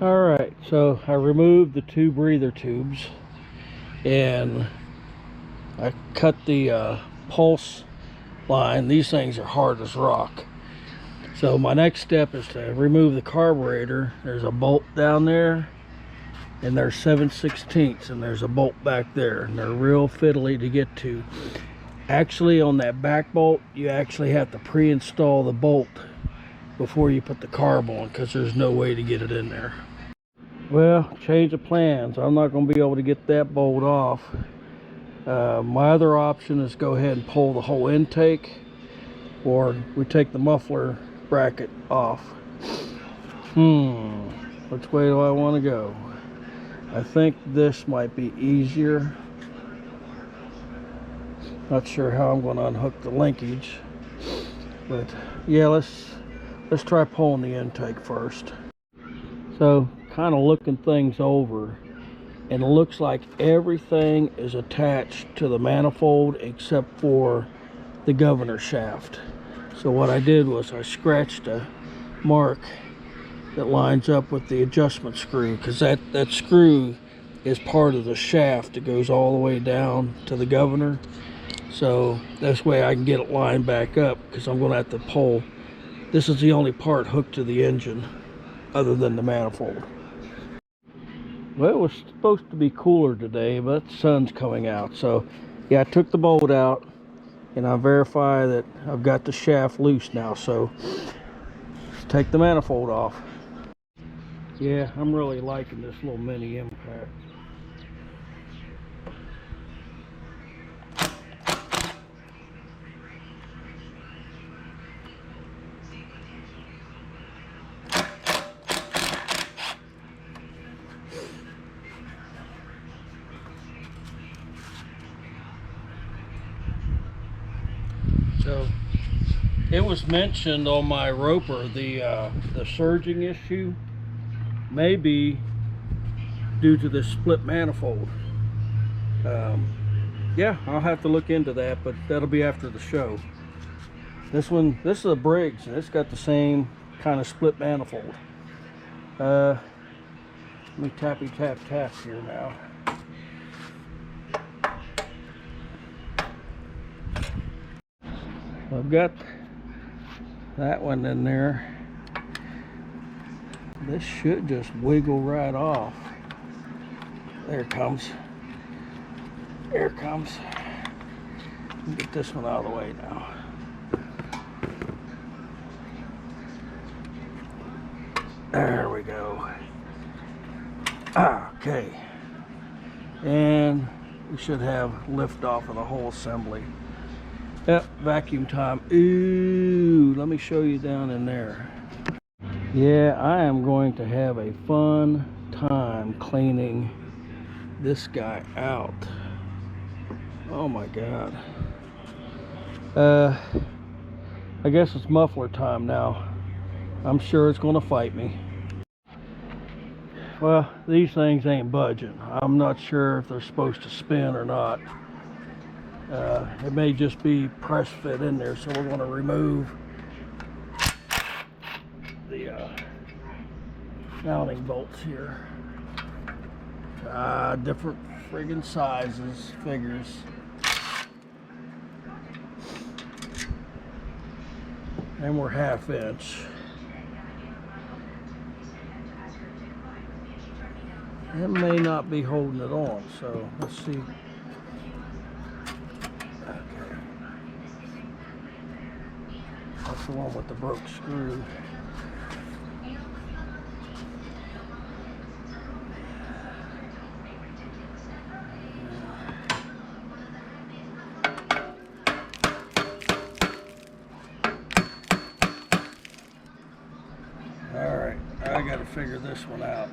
Alright, so I removed the two breather tubes and I cut the pulse line. These things are hard as rock. So my next step is to remove the carburetor. There's a bolt down there and there's 7/16 and there's a bolt back there, and they're real fiddly to get to. Actually, on that back bolt, you actually have to pre-install the bolt before you put the carb on, because there's no way to get it in there. Well, change of plans. I'm not going to be able to get that bolt off. My other option is go ahead and pull the whole intake, or we take the muffler bracket off. Which way do I want to go? I think this might be easier. Not sure how I'm going to unhook the linkage, but yeah, let's try pulling the intake first. So, kind of looking things over, and it looks like everything is attached to the manifold except for the governor shaft. So what I did was I scratched a mark that lines up with the adjustment screw, because that screw is part of the shaft that goes all the way down to the governor. So this way I can get it lined back up, because I'm going to have to pull. This is the only part hooked to the engine other than the manifold. Well, it was supposed to be cooler today, but the sun's coming out. So yeah, I took the bolt out and I verify that I've got the shaft loose now. So let's take the manifold off. Yeah, I'm really liking this little mini impact. So it was mentioned on my roper, the surging issue may be due to this split manifold. Yeah, I'll have to look into that, but that'll be after the show. This is a Briggs, and it's got the same kind of split manifold. Let me tappy tap here now. I've got that one in there. This should just wiggle right off. There it comes. There it comes. Get this one out of the way now. There we go. Okay. And we should have lift off of the whole assembly. Yep, vacuum time. Ooh, let me show you down in there. Yeah, I am going to have a fun time cleaning this guy out. Oh my God. I guess it's muffler time now. I'm sure it's going to fight me. Well, these things ain't budging. I'm not sure if they're supposed to spin or not. It may just be press fit in there, so we're going to remove the mounting bolts here. Different friggin' sizes, figures. And we're 1/2 inch. It may not be holding it on, so let's see. Okay. That's the one with the broke screw. Alright, I gotta figure this one out.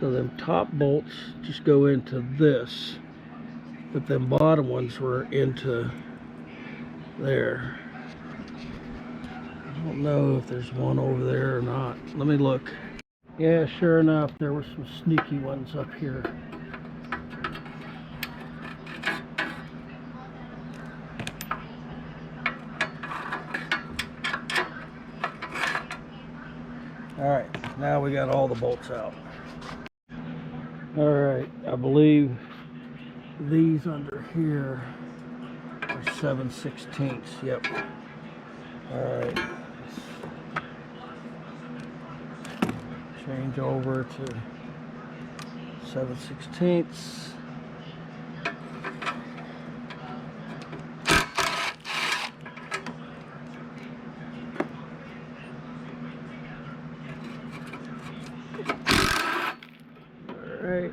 So them top bolts just go into this, but them bottom ones were into there. I don't know if there's one over there or not. Let me look. Yeah, sure enough, there were some sneaky ones up here. All right, now we got all the bolts out. All right, I believe these under here are 7/16. Yep. All right. Change over to 7/16. All right.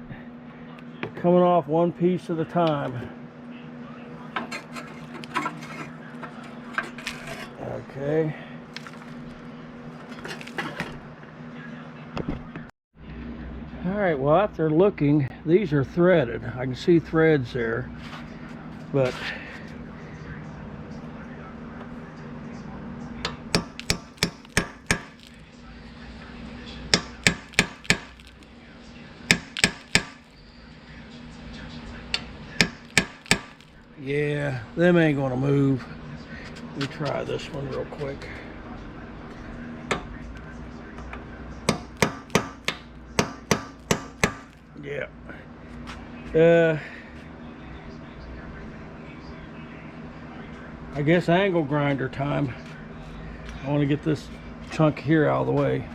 Coming off one piece at a time. Okay. All right, well, after looking, these are threaded. I can see threads there, but yeah, them ain't gonna move. Let me try this one real quick. Yeah. I guess angle grinder time. I want to get this chunk here out of the way.